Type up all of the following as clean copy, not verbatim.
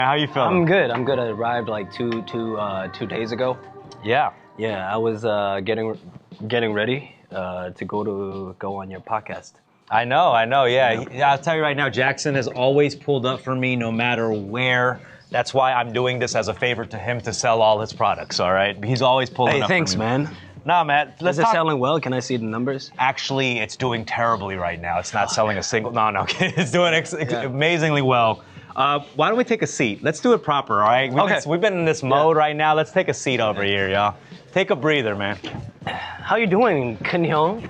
How you feeling? I'm good. I'm good. I arrived like two days ago. Yeah. Yeah, I was getting ready to go on your podcast. I know. Yeah. I'll tell you right now, Jackson has always pulled up for me no matter where. That's why I'm doing this as a favor to him to sell all his products, all right? He's always pulling Hey, up thanks, for me. man. Nah, man. Is it selling well? Can I see the numbers? Actually, it's doing terribly right now. It's not selling a single. No. It's doing amazingly well. Why don't we take a seat? Let's do it proper, all right? We've been in this mode right now. Let's take a seat over here, y'all. Take a breather, man. How you doing, Kun Hyung?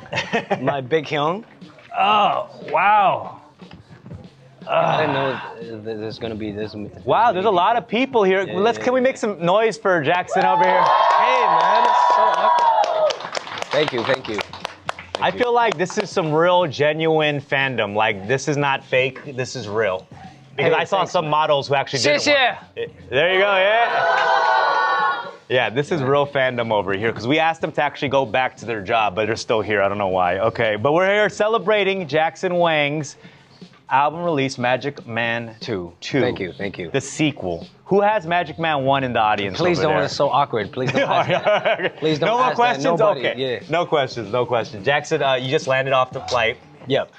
My big Hyung? Oh, wow. I didn't know there's gonna be this. Wow, there's a lot of people here. Can we make some noise for Jackson over here? Hey, man, it's so awkward. Thank you. I feel like this is some real, genuine fandom. Like, this is not fake. This is real. Because I saw some models who actually did it. There you go, yeah. Yeah, this is real fandom over here. Because we asked them to actually go back to their job, but they're still here. I don't know why. Okay, but we're here celebrating Jackson Wang's album release, Magic Man 2. Thank you. The sequel. Who has Magic Man 1 in the audience? Please over don't. there? It's so awkward. Please don't ask that. Please don't. No more ask questions. That. Nobody. Okay. Yeah. No questions. Jackson, you just landed off the flight. Yep.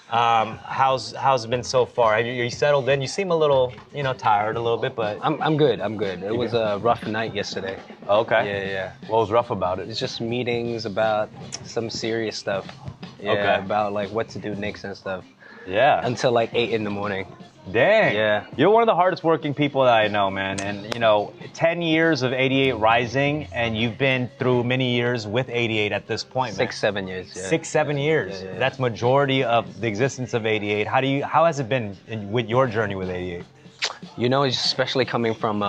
How's it been so far? Are you settled in? You seem a little, tired a little bit, but I'm good. It was a rough night yesterday. Okay. Yeah. What was rough about it? It's just meetings about some serious stuff. Yeah. Okay. About like what to do next and stuff. Yeah. Until like 8 in the morning. Dang. Yeah. You're one of the hardest working people that I know, man. And 10 years of 88 Rising, and you've been through many years with 88 at this point, man. 6-7 years. Yeah. 6-7 years. Yeah. That's majority of the existence of 88. How has it been with your journey with 88? Especially coming from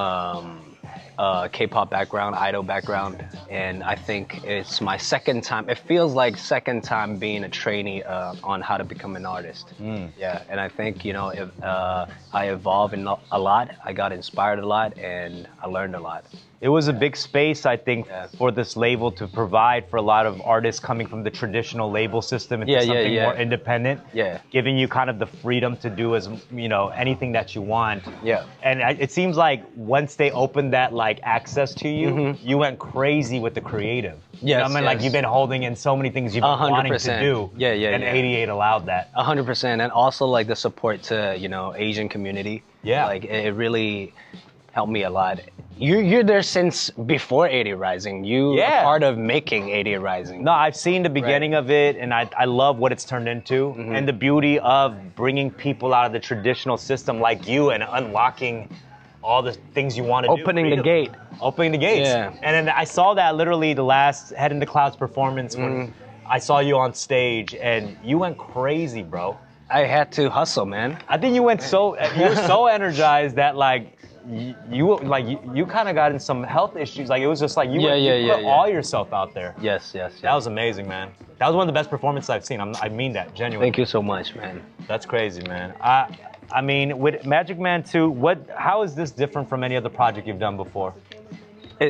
K-pop background, idol background, and I think it's my second time. It feels like second time being a trainee on how to become an artist. Yeah, and I think I evolved a lot. I got inspired a lot, and I learned a lot. It was a big space, I think, for this label to provide for a lot of artists coming from the traditional label system into something more independent. Yeah. Giving you kind of the freedom to do anything that you want. Yeah. And it seems like once they opened that access to you, you went crazy with the creative. Yes, Like you've been holding in so many things you've been wanting to do. Yeah. And 88 allowed that. 100%, and also like the support to Asian community. Yeah. Like it really helped me a lot. You're there since before 88 Rising. You are part of making 88 Rising. No, I've seen the beginning of it, and I love what it's turned into, and the beauty of bringing people out of the traditional system like you and unlocking all the things you want to do. Opening the gate. Opening the gates. Yeah. And then I saw that literally the last Head in the Clouds performance when I saw you on stage, and you went crazy, bro. I had to hustle, man. I think you were so energized that you kind of got in some health issues. Like it was just like you put all yourself out there. Yes. That was amazing, man. That was one of the best performances I've seen. I mean that genuinely. Thank you so much, man. That's crazy, man. I mean, with Magic Man 2, how is this different from any other project you've done before?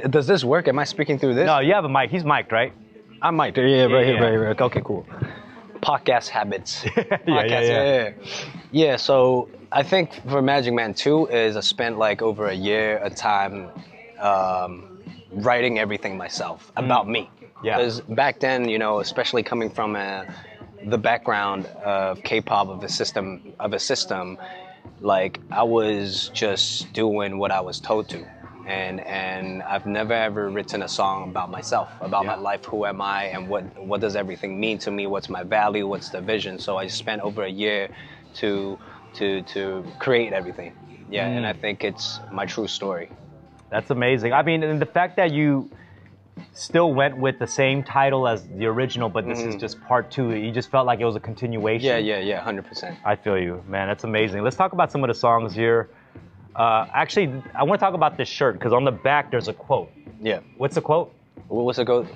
Does this work? Am I speaking through this? No, you have a mic. He's mic'd, right? I'm mic'd. Yeah, right here. Okay, cool. Podcast habits. Yeah, so I think for Magic Man 2 is I spent over a year of time writing everything myself about me. Yeah. Because back then, especially coming from the background of K-pop of a system, I was just doing what I was told to. And I've never ever written a song about myself, about my life, who am I, and what does everything mean to me, what's my value, what's the vision. So I spent over a year to create everything. Yeah, and I think it's my true story. That's amazing. I mean, and the fact that you still went with the same title as the original, but this is just part 2. You just felt like it was a continuation. Yeah, 100%. I feel you, man. That's amazing. Let's talk about some of the songs here. Actually, I want to talk about this shirt because on the back there's a quote. Yeah. What's the quote? What's the quote?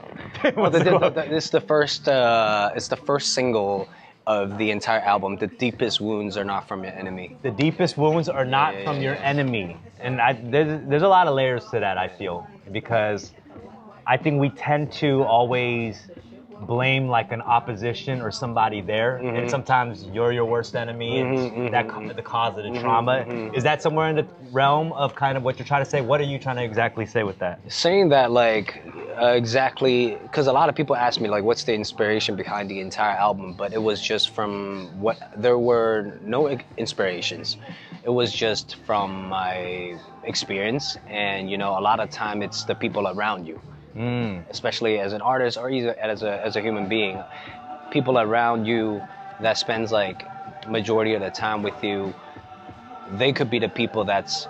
It's the first single of the entire album. The deepest wounds are not from your enemy. The deepest wounds are not from your enemy. And there's a lot of layers to that, I feel, because I think we tend to always blame like an opposition or somebody there, and sometimes you're your worst enemy, and the cause of the trauma. Is that somewhere in the realm of kind of what you're trying to say? What are you trying to exactly say with that? Saying that, like, exactly, because a lot of people ask me, like, what's the inspiration behind the entire album? But it was just from there were no inspirations. It was just from my experience, and a lot of time it's the people around you. Especially as an artist or either as a human being, people around you that spends like majority of the time with you, they could be the people that's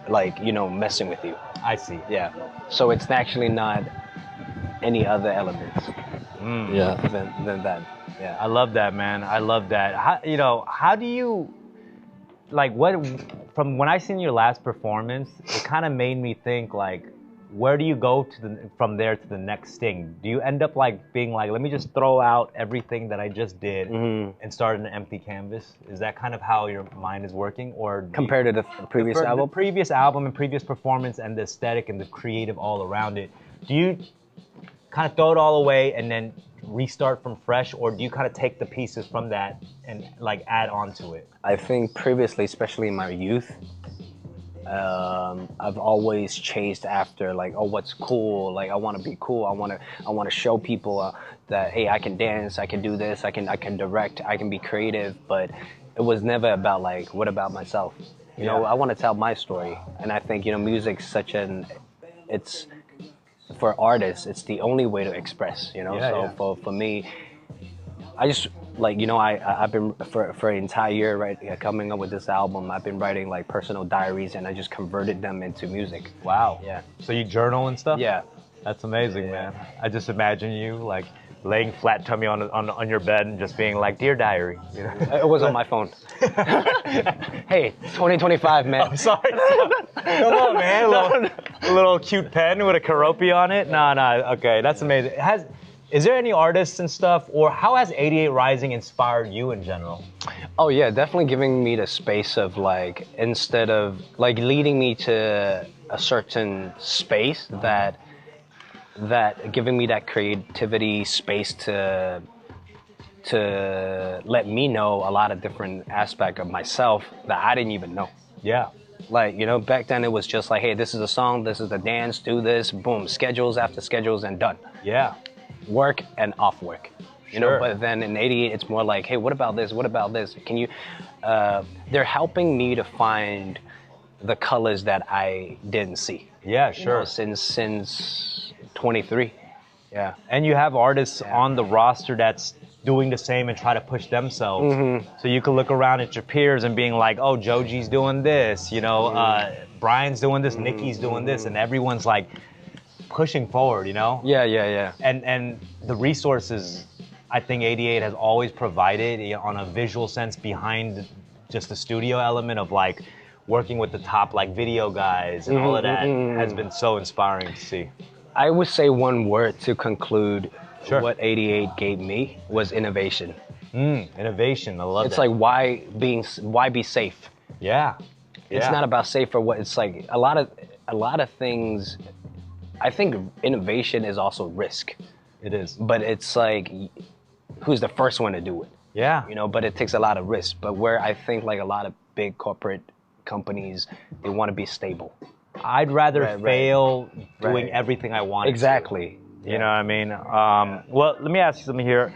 like messing with you. I see. Yeah. So it's actually not any other elements. Yeah. Than that. Yeah. I love that, man. I love that. How do you like from when I seen your last performance? It kind of made me think like, where do you go from there to the next thing? Do you end up like being like, let me just throw out everything that I just did and start an empty canvas? Is that kind of how your mind is working, or compared to the previous album? The previous album and previous performance and the aesthetic and the creative all around it. Do you kind of throw it all away and then restart from fresh, or do you kind of take the pieces from that and like add on to it? I think previously, especially in my youth, I've always chased after like, oh, what's cool? Like, I want to be cool. I want to show people that, hey, I can dance, I can do this, I can direct, I can be creative. But it was never about like, what about myself? You know, I want to tell my story, and I think music's such it's for artists, it's the only way to express. For me, I just like I've been for an entire year coming up with this album. I've been writing like personal diaries, and I just converted them into music. Wow. Yeah. So you journal and stuff? Yeah. That's amazing, man. I just imagine you like laying flat tummy on your bed and just being like, "Dear diary." It was on my phone. Hey, 2025, man. I'm sorry. Come on, man. A little cute pen with a Keroppi on it. No. Okay, that's amazing. Is there any artists and stuff, or how has 88 Rising inspired you in general? Oh yeah, definitely giving me the space of like, instead of like leading me to a certain space, that giving me that creativity space to let me know a lot of different aspects of myself that I didn't even know. Yeah. Like, back then it was just like, hey, this is a song, this is the dance, do this, boom, schedules after schedules and done. Yeah. Work and off work, you know. But then in 88, it's more like, hey, what about this? What about this? Can you? They're helping me to find the colors that I didn't see. Yeah, sure. Since 23. Yeah. And you have artists on the roster that's doing the same and try to push themselves. So you can look around at your peers and being like, oh, Joji's doing this, Brian's doing this, Nikki's doing this, and everyone's like pushing forward, Yeah. And the resources I think 88 has always provided on a visual sense behind just the studio element of like working with the top like video guys and all of that has been so inspiring to see. I would say one word to conclude what 88 gave me was innovation. Innovation, I love it's that. It's like why be safe? Yeah. It's not about safe or what. It's like a lot of things. I think innovation is also risk. It is. But it's like, who's the first one to do it? Yeah. But it takes a lot of risk. But where I think like a lot of big corporate companies, they want to be stable. I'd rather fail doing everything I want. Exactly. You know what I mean? Well, let me ask you something here.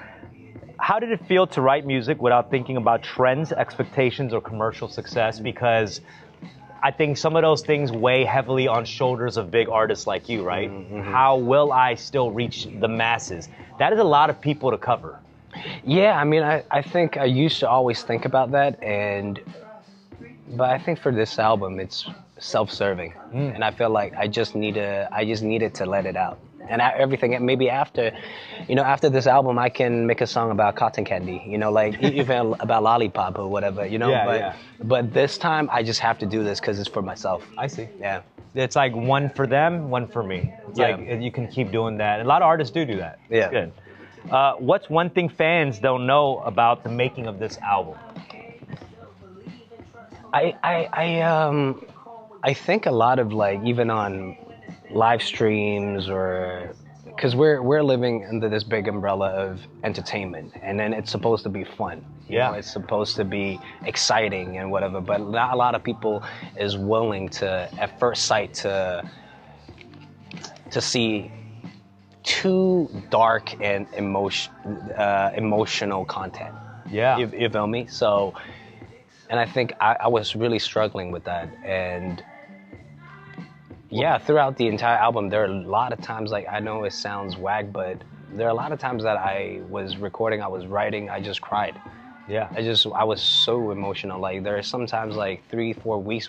How did it feel to write music without thinking about trends, expectations, or commercial success? Because I think some of those things weigh heavily on shoulders of big artists like you, right? How will I still reach the masses? That is a lot of people to cover. Yeah, I mean, I think I used to always think about that, but I think for this album, it's self-serving, and I feel like I just needed to let it out. And everything, maybe after this album, I can make a song about cotton candy, like even about lollipop or whatever, But this time, I just have to do this because it's for myself. I see. Yeah. It's like one for them, one for me. It's like you can keep doing that. A lot of artists do that. Yeah. It's good. What's one thing fans don't know about the making of this album? I think a lot of like, even on live streams or because we're living under this big umbrella of entertainment, and then it's supposed to be fun. You know, it's supposed to be exciting and whatever, but not a lot of people is willing to, at first sight, to see too dark and emotional content. Yeah. You feel me? So, and I think I was really struggling with that. And yeah, throughout the entire album, there are a lot of times, like, I know it sounds whack, but there are a lot of times that I was recording, I was writing, I just cried. Yeah. I was so emotional. Like, there are sometimes like 3-4 weeks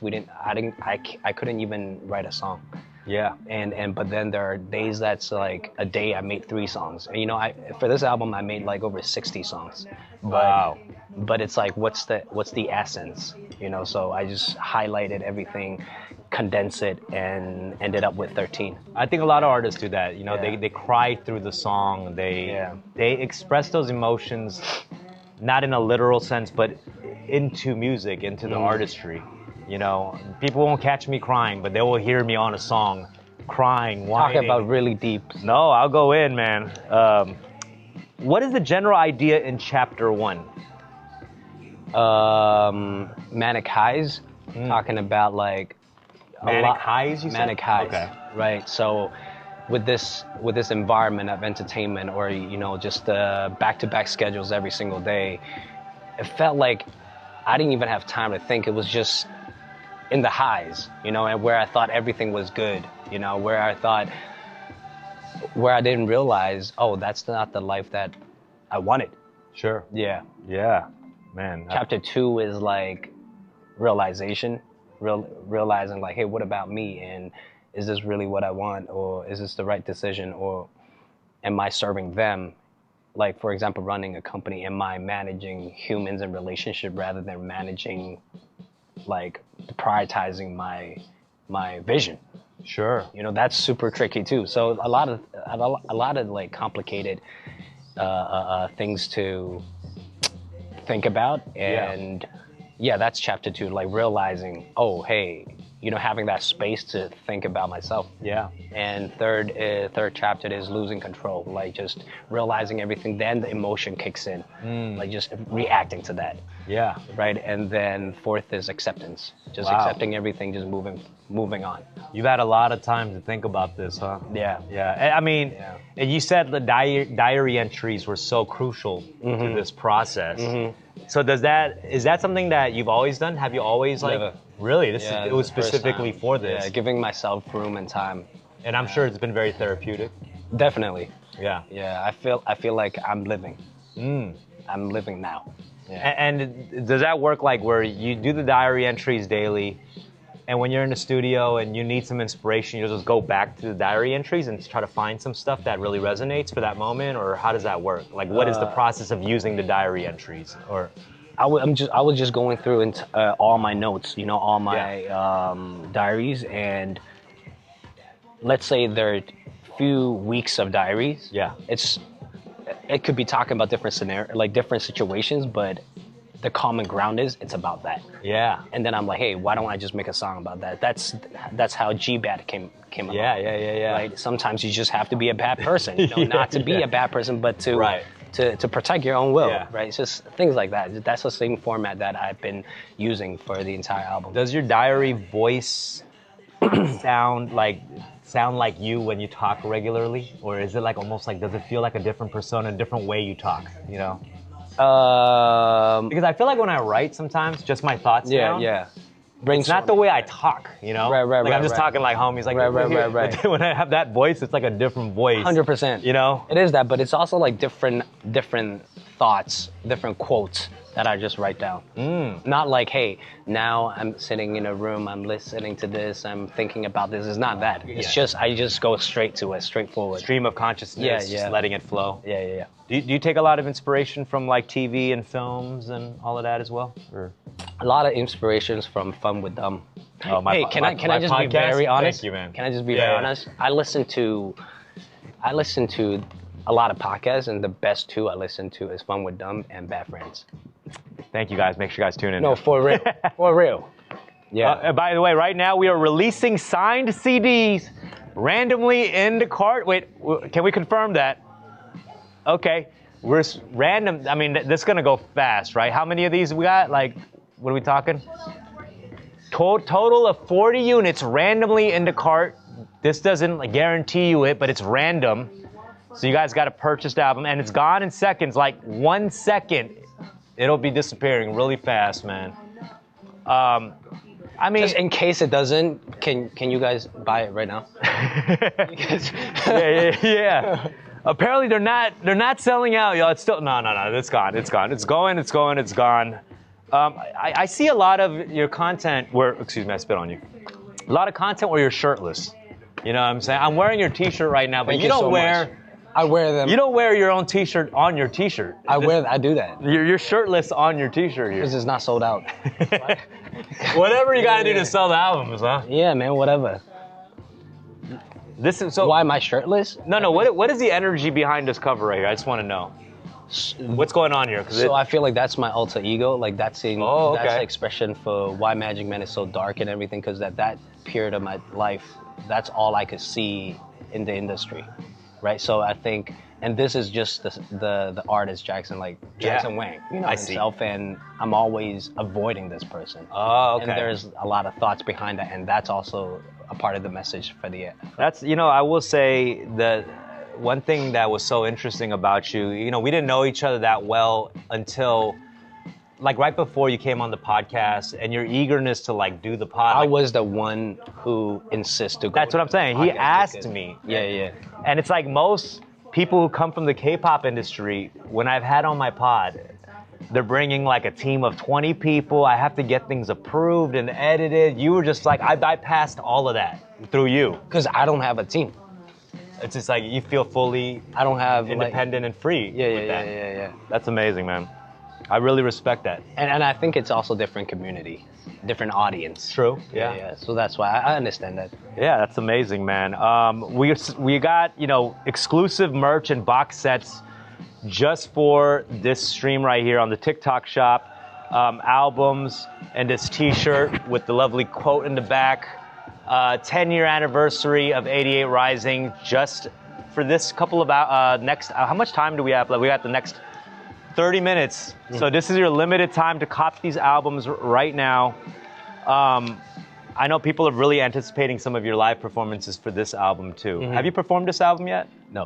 I couldn't even write a song. Yeah. But then there are days that's like a day I made 3 songs. And, you know, for this album I made like over 60 songs. Wow. But it's like, what's the essence? You know, so I just highlighted everything, condensed it, and ended up with 13. I think a lot of artists do that. You know, they cry through the song. They express those emotions, not in a literal sense, but into music, into the artistry. You know, people won't catch me crying, but they will hear me on a song crying, whining. Talking about really deep. No, I'll go in, man. What is the general idea in chapter 1? Manic highs, talking about like manic highs, you said? Manic highs, okay. Right. So with this environment of entertainment, or, you know, just back-to-back schedules every single day, it felt like I didn't even have time to think. It was just in the highs, you know, and where I thought everything was good, you know, where I didn't realize, oh, that's not the life that I wanted. Sure. Yeah. Yeah. Man. Chapter 2 is like realization, realizing like, hey, what about me? And is this really what I want? Or is this the right decision? Or am I serving them? Like, for example, running a company, am I managing humans and relationship rather than managing, like, prioritizing my vision? Sure. You know, that's super tricky too. So a lot of like complicated things to think about. And yeah, that's chapter 2, like realizing, oh, hey, you know, having that space to think about myself. Yeah. And third chapter is losing control, like just realizing everything. Then the emotion kicks in, like just reacting to that. Yeah. Right. And then 4th is acceptance, just accepting everything, just moving on. You've had a lot of time to think about this, huh? Yeah. Yeah. I mean, and you said the diary entries were so crucial to this process. So is that something that you've always done? Have you always like? Never. Really? It was specifically for this. Yeah, giving myself room and time. And I'm sure it's been very therapeutic. Definitely. Yeah. Yeah, I feel like I'm living. I'm living now. Yeah. And does that work like where you do the diary entries daily, and when you're in the studio and you need some inspiration, you just go back to the diary entries and try to find some stuff that really resonates for that moment? Or how does that work? Like, what is the process of using the diary entries? Or I was just going through all my notes, you know, all my diaries, and let's say there are a few weeks of diaries. Yeah. It could be talking about different scenarios, like different situations, but the common ground is it's about that. Yeah. And then I'm like, hey, why don't I just make a song about that? That's how G-Bad came along. Yeah. Right? Sometimes you just have to be a bad person, you know, not to be a bad person, but to protect your own will, right? It's just things like that. That's the same format that I've been using for the entire album. Does your diary voice sound like you when you talk regularly? Or is it like almost like, does it feel like a different persona, a different way you talk, you know? Because I feel like when I write sometimes, just my thoughts down. Yeah. It's not the way I talk, you know? Like I'm just talking like homies, like right. But when I have that voice, it's like a different voice. 100%. You know? It is that, but it's also like different thoughts, different quotes that I just write down. Not like, hey, now I'm sitting in a room, I'm listening to this, I'm thinking about this. It's not that. It's just, I just go straight to it, straightforward. Stream of consciousness, just letting it flow. Yeah. Do you take a lot of inspiration from like TV and films and all of that as well? Or? A lot of inspirations from Fun with Them. Oh, Hey, can I just be very honest? Thank you, man. Can I just be very honest? I listen to a lot of podcasts, and the best 2 I listen to is Fun with Them and Bad Friends. Thank you guys. Make sure you guys tune in. No, for real. For real. Yeah. By the way, right now we are releasing signed CDs Randomly in the cart. Wait, can we confirm that? Okay, we're random. I mean, this is gonna go fast, right? How many of these we got? Like, what are we talking? Total of 40 units randomly in the cart. This doesn't guarantee you it, but it's random. So you guys got to purchase the album, and it's gone in seconds. Like 1 second, it'll be disappearing really fast, man. I mean, just in case it doesn't, can you guys buy it right now? yeah. Apparently they're not selling out, y'all. It's still no. It's gone. It's gone. I see a lot of your content where, excuse me, I spit on you. A lot of content where you're shirtless. You know what I'm saying? I'm wearing your T-shirt right now, but you don't wear. I wear them. You don't wear your own T-shirt on your T-shirt. I do that. You're shirtless on your T-shirt here. This is not sold out. Whatever you gotta do to sell the albums, huh? Yeah, man. Whatever. This is so. Why am I shirtless? No. What is the energy behind this cover right here? I just want to know. What's going on here? So I feel like that's my alter ego. Like that's the expression for why Magic Man is so dark and everything. Because at that period of my life, that's all I could see in the industry, right? So I think, and this is just the artist Jackson Wang, himself, and I'm always avoiding this person. Oh, okay. And there's a lot of thoughts behind that, and that's also a part of the message for the. That's I will say that one thing that was so interesting about you, we didn't know each other that well until. Like right before you came on the podcast, and your eagerness to do the pod. I was the one who insisted to go. That's what I'm saying. He asked me. Yeah. And it's like most people who come from the K-pop industry, when I've had on my pod, they're bringing like a team of 20 people. I have to get things approved and edited. You were just like, I bypassed all of that through you. Because I don't have a team. It's just like you feel fully I don't have independent and free. Yeah. That's amazing, man. I really respect that. And I think it's also different community, different audience. True. Yeah. So that's why I understand that. Yeah, that's amazing, man. We got, exclusive merch and box sets just for this stream right here on the TikTok shop. Albums and this T-shirt with the lovely quote in the back. 10-year anniversary of 88 Rising just for this couple of how much time do we have left? We got the next 30 minutes. So this is your limited time to cop these albums right now. I know people are really anticipating some of your live performances for this album too. Have you performed this album yet? No.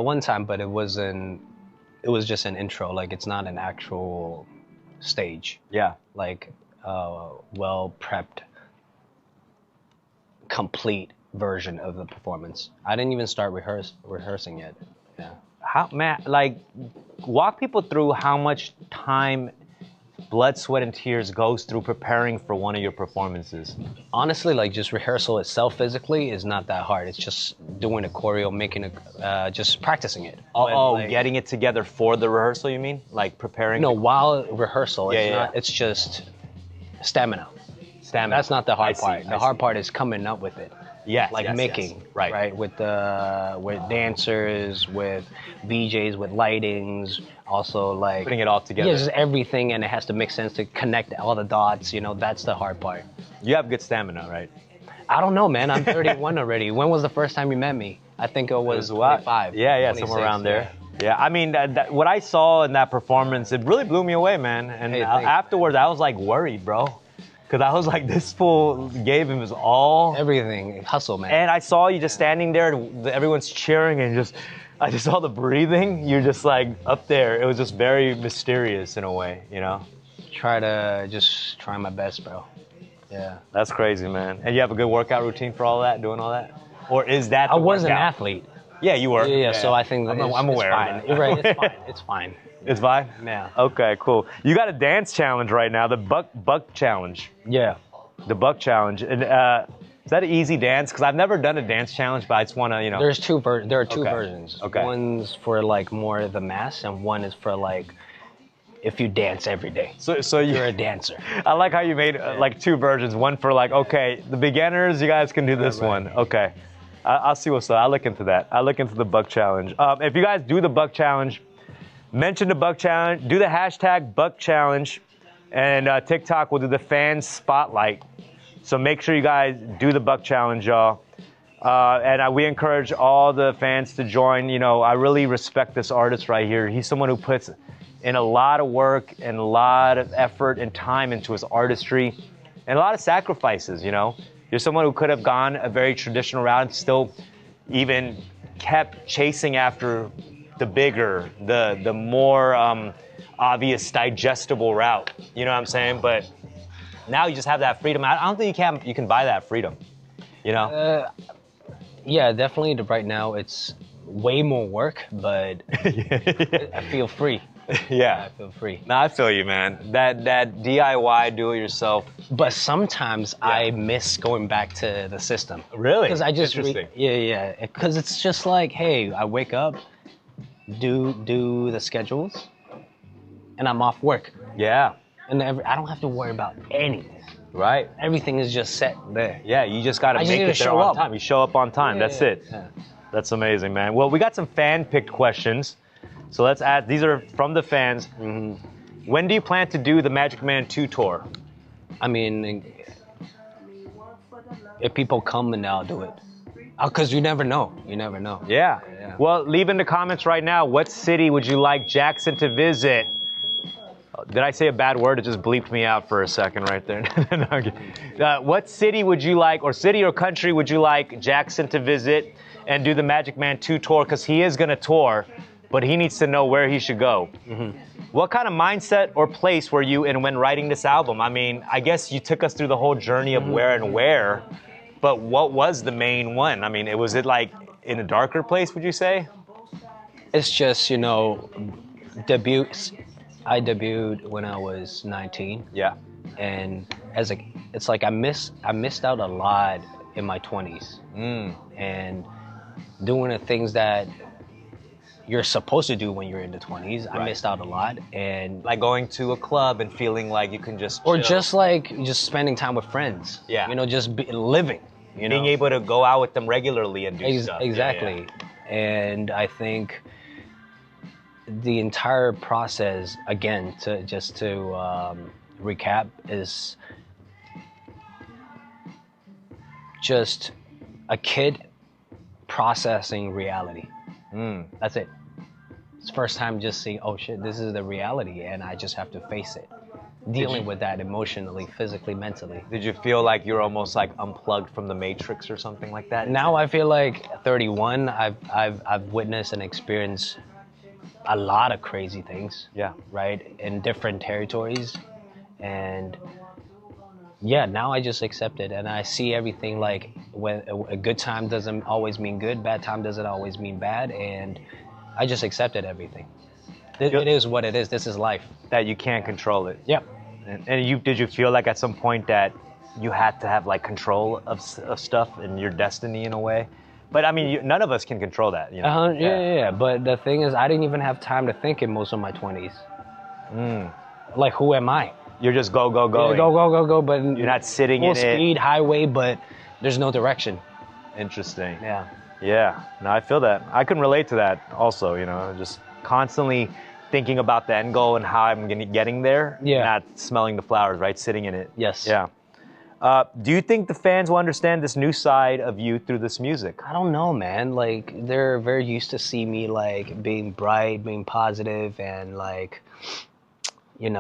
One time, but it was just an intro. Like it's not an actual stage. Yeah. Like well prepped, complete version of the performance. I didn't even start rehearsing yet. Yeah. How, man, walk people through how much time, blood, sweat, and tears goes through preparing for one of your performances. Honestly, just rehearsal itself physically is not that hard. It's just doing a choreo, just practicing it. Getting it together for the rehearsal, you mean? Like preparing? No, while rehearsal, it's just stamina. That's not the hard part. The hard part is coming up with it. Yes, making, yes. Right, with dancers, with VJs, with lightings, also putting it all together. Yeah, just everything, and it has to make sense to connect all the dots. That's the hard part. You have good stamina, right? I don't know, man. I'm 31 already. When was the first time you met me? I think it was 25. Yeah, somewhere around there. Yeah, I mean, what I saw in that performance, it really blew me away, man. And afterwards, I was worried, bro. Because I was like, this fool gave him his all. Everything. Hustle, man. And I saw you just standing there, and everyone's cheering, and I just saw the breathing. You're just up there. It was just very mysterious in a way, Try my best, bro. Yeah. That's crazy, man. And you have a good workout routine for all that, doing all that? Or is that the I was workout? An athlete. Yeah, you were. Yeah, so I think I'm aware. It's fine. Right, it's fine. It's fine. It's fine? Yeah. Okay, cool. You got a dance challenge right now, the Buck Challenge. Yeah. The Buck Challenge. And is that an easy dance? Because I've never done a dance challenge, but I just want to, There are two versions. Okay. One's for more the mass, and one is for if you dance every day. So you're a dancer. I like how you made two versions. One for okay, the beginners, you guys can do this one. Okay. I'll see what's up. I'll look into that. I'll look into the Buck Challenge. If you guys do the Buck Challenge, mention the Buck Challenge, do the hashtag Buck Challenge, and TikTok will do the fan spotlight. So make sure you guys do the Buck Challenge, y'all. We encourage all the fans to join. You know, I really respect this artist right here. He's someone who puts in a lot of work and a lot of effort and time into his artistry and a lot of sacrifices, you know. You're someone who could have gone a very traditional route and still even kept chasing after the bigger, the more obvious, digestible route. You know what I'm saying? But now you just have that freedom. I don't think you can buy that freedom, you know? Yeah, definitely. Right now, it's way more work, but I feel free. Yeah, I feel free. No, I feel you, man. That DIY, do it yourself. But sometimes I miss going back to the system. Really? Because I just interesting. Yeah. Because it's just like, hey, I wake up, do the schedules, and I'm off work. Yeah. And I don't have to worry about anything. Right. Everything is just set there. Yeah, you just got to make it there on time. You show up on time. That's it. Yeah. That's amazing, man. Well, we got some fan-picked questions. So let's ask. These are from the fans. Mm-hmm. When do you plan to do the Magic Man 2 tour? I mean, if people come, then I'll do it. Because you never know. You never know. Yeah. Well, leave in the comments right now. What city would you like Jackson to visit? Did I say a bad word? It just bleeped me out for a second right there. What city would you like, or city or country would you like Jackson to visit and do the Magic Man 2 tour? Because he is going to tour, but he needs to know where he should go. Mm-hmm. What kind of mindset or place were you in when writing this album? I mean, I guess you took us through the whole journey of where, but what was the main one? I mean, was it like in a darker place, would you say? It's just, I debuted when I was 19. Yeah. And it's like I missed out a lot in my 20s. And doing the things that you're supposed to do when you're in the 20s, right. I missed out a lot. And like going to a club and feeling like you can just chill. Or just spending time with friends. Yeah. Living. Being able to go out with them regularly and do stuff. Exactly. Yeah. And I think the entire process, again, to recap, is just a kid processing reality. That's it. It's the first time just seeing, oh shit, this is the reality, and I just have to face it. Dealing with that emotionally, physically, mentally. Did you feel like you're almost like unplugged from the Matrix or something like that? Now I feel like 31, I've witnessed and experienced a lot of crazy things. Yeah. Right? In different territories. And yeah, now I just accept it, and I see everything like when a good time doesn't always mean good, bad time doesn't always mean bad, and I just accepted everything. It is what it is. This is life. That you can't control it. Yep. And did you feel like at some point that you had to have like control of stuff and your destiny in a way? But I mean, none of us can control that, you know? Yeah. But the thing is, I didn't even have time to think in most of my 20s. Like, who am I? You're just go. Yeah, go. But you're not sitting in it. Full speed, highway, but there's no direction. Interesting. Yeah. Yeah. No, I feel that. I can relate to that also, just constantly thinking about the end goal and how I'm getting there. Yeah. Not smelling the flowers, right? Sitting in it. Yes. Yeah. Do you think the fans will understand this new side of you through this music? I don't know, man. Like, they're very used to see me, like, being bright, being positive, and, like, they're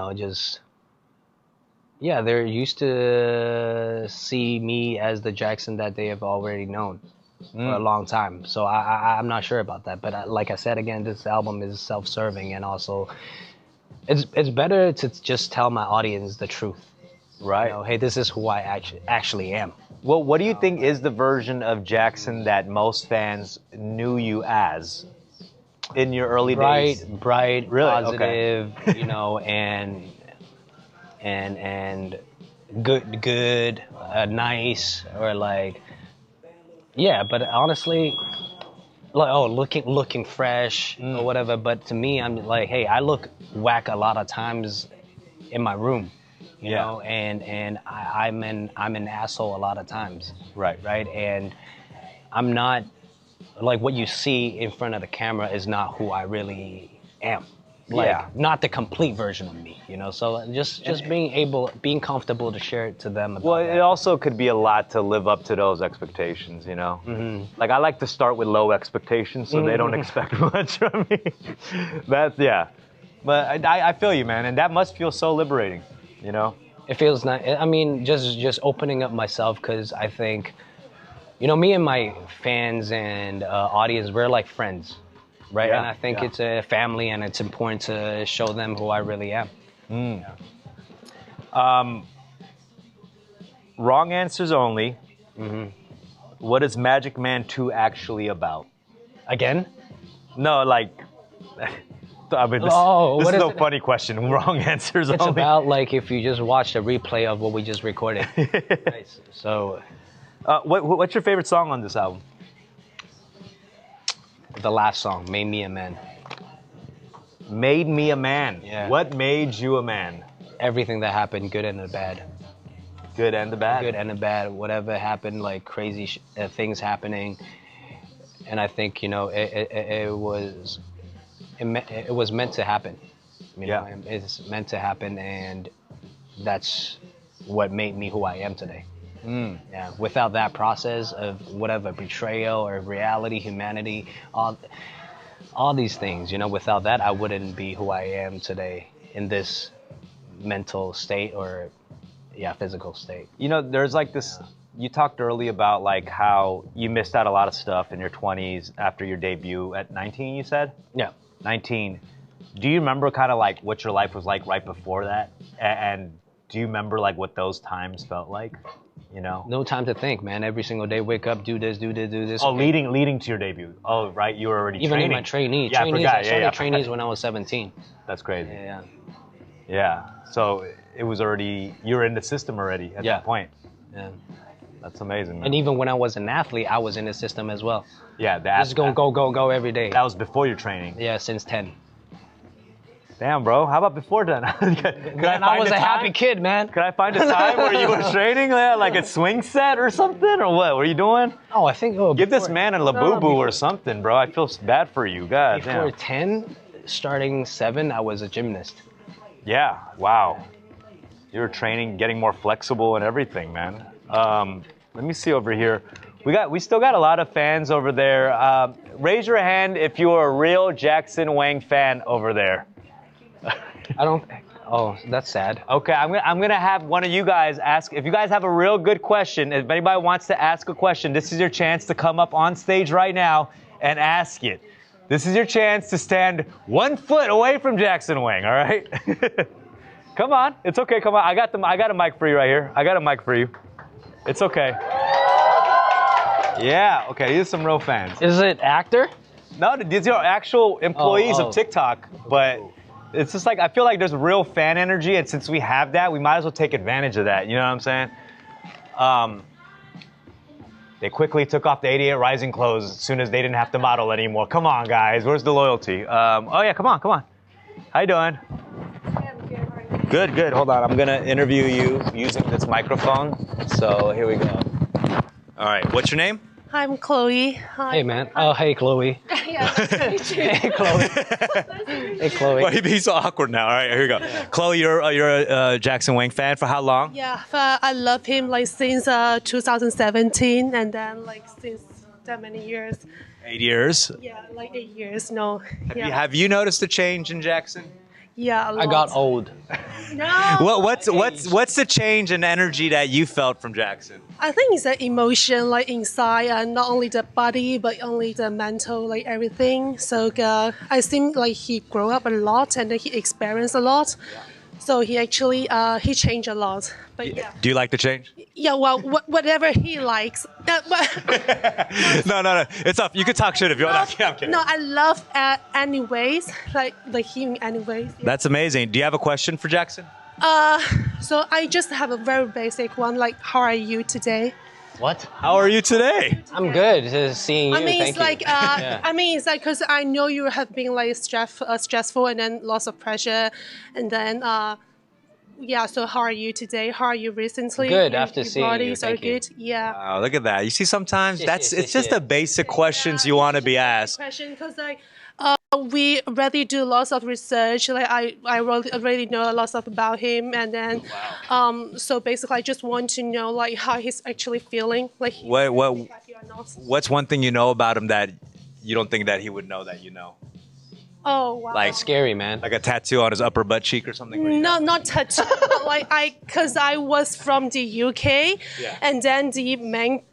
used to see me as the Jackson that they have already known for a long time. So I'm not sure about that. But like I said, again, this album is self-serving, and also it's better to just tell my audience the truth. Right. Hey, this is who I actually am. Well, what do you think is the version of Jackson that most fans knew you as in your early days? Bright, really? Positive, okay. And good, nice, or like, yeah. But honestly, like, looking fresh or whatever. But to me, I'm like, hey, I look whack a lot of times in my room. You know, and I'm an asshole a lot of times. Right. And I'm not, like, what you see in front of the camera is not who I really am. like Yeah. not the complete version of me, you know. So just being comfortable to share it to them. About Well, that. it also could be a lot to live up to those expectations, you know? Like, I like to start with low expectations so they don't expect much from me. That's, yeah. But I feel you, man, and that must feel so liberating, you know? It feels nice. I mean, just opening up myself, because I think, you know, me and my fans and audience, we're like friends, right? Yeah, And I think yeah. it's a family, and it's important to show them who I really am. Wrong answers only. What is Magic Man 2 actually about? Again? No, like, I mean, this what is is a it? funny question. Wrong answers It's only. about like if you just watch a replay of what we just recorded. Right, so What's your favorite song on this album? the last song, Made Me a Man. Made Me a Man. Yeah. What made you a man? Everything that happened, good and the bad. Good and the bad. Good and the bad, whatever happened, like crazy things happening. And I think, you know, it was meant to happen. You know, it's meant to happen, and that's what made me who I am today. Yeah. Without that process of whatever betrayal or reality, humanity, all these things, you know, without that, I wouldn't be who I am today in this mental state or, physical state. You know, there's like this. You talked earlier about like how you missed out a lot of stuff in your 20s after your debut at 19. You said. Yeah. 19. Do you remember kind of like what your life was like right before that? And do you remember like what those times felt like? You know? No time to think, man. Every single day, wake up, do this, do this, do this. Oh, leading to your debut. Oh, right. You were already Even training. in my trainees. Yeah, I forgot. I started trainees when I was 17. That's crazy. Yeah. Yeah. So it was already, you were in the system already at that point. Yeah. That's amazing, man. And even when I was an athlete, I was in the system as well. Yeah, Just go every day. That was before your training. Yeah, since 10. Damn, bro. How about before then? Man, I was a happy kid, man. Could I find a time where you were training like a swing set or something? Or what? What are you doing? Oh, I think... Give this man a labubu or something, bro. I feel bad for you. God damn. Before 10, starting 7, I was a gymnast. Yeah. Wow. You were training, getting more flexible and everything, man. Let me see over here. We still got a lot of fans over there. Raise your hand if you're a real Jackson Wang fan over there. I don't... Oh, that's sad. Okay, I'm gonna have one of you guys ask. If you guys have a real good question, if anybody wants to ask a question, this is your chance to come up on stage right now and ask it. This is your chance to stand 1 foot away from Jackson Wang, all right? Come on, it's okay, come on. I got a mic for you right here. I got a mic for you. It's okay. Yeah, okay, these are some real fans. Is it actor? No, these are actual employees of TikTok, but it's just like, I feel like there's real fan energy, and since we have that, we might as well take advantage of that, you know what I'm saying? They quickly took off the 88 Rising clothes as soon as they didn't have to model anymore. Come on, guys, where's the loyalty? Oh yeah, come on. How you doing? Good, good, hold on, I'm gonna interview you using this microphone, so here we go. All right, what's your name? Hi, I'm Chloe. Hi. Hey, man. Oh, hey, Chloe. Yeah, nice to meet you. Hey, Chloe. Hey, Chloe. Well, he's so awkward now. All right, here we go. Chloe, you're a Jackson Wang fan for how long? Yeah, I love him like since 2017, and then like since that many years. 8 years. Yeah, like 8 years. No. Have you noticed a change in Jackson? Yeah, a lot. I got old. No. What's the change in energy that you felt from Jackson? I think it's an emotion like inside, and not only the body, but only the mental, like everything. So I think like he grew up a lot, and then he experienced a lot. So he actually he changed a lot. But yeah. Do you like the change? Yeah, well, whatever he likes. No. It's off. You can talk shit if you want. I'm kidding. No, I love anyways, like him anyways. Yeah. That's amazing. Do you have a question for Jackson? So I just have a very basic one, like, how are you today? What? How are you today? I'm good. Just seeing you. I mean, Thank it's you. like, I mean, it's like, because I know you have been like stressful and then lots of pressure, and then yeah. So how are you today? How are you recently? Good. After seeing you, bodies are thank you. good. Yeah. Wow, look at that. You see, sometimes Yeah, it's just the basic questions you want to be asked. Question, because like We already do lots of research. Like I already know a lot of about him, and then, so basically, I just want to know like how he's actually feeling. Like happy or not. What's one thing you know about him that you don't think that he would know that you know? Oh wow. Like Scary, man. like a tattoo on his upper butt cheek or something? No, not tattoo. But like cause I was from the UK, and then the main,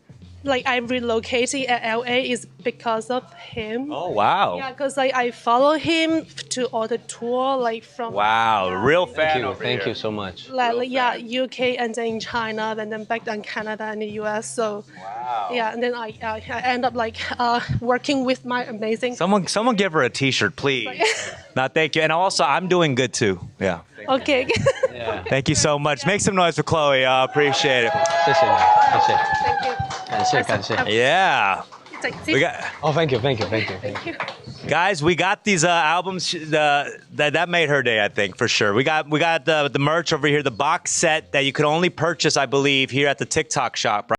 like I relocated at LA is because of him. Oh wow. Yeah, because I follow him to all the tour, like from Wow, real fan. Thank you so much. like yeah, UK and then in China, and then back then Canada and the US. So yeah, and then I end up like working with my amazing. Someone give her a T-shirt, please. No, thank you. And also, I'm doing good too. Yeah. Okay. Yeah. Thank you so much. Make some noise for Chloe. Appreciate it. 谢谢你，谢谢， Thank you. 感谢，感谢。 Yeah. We got. Oh, thank you, thank you, thank you. Thank you. Guys, we got these albums. That made her day, I think, for sure. We got the merch over here, the box set that you could only purchase, I believe, here at the TikTok shop. Right?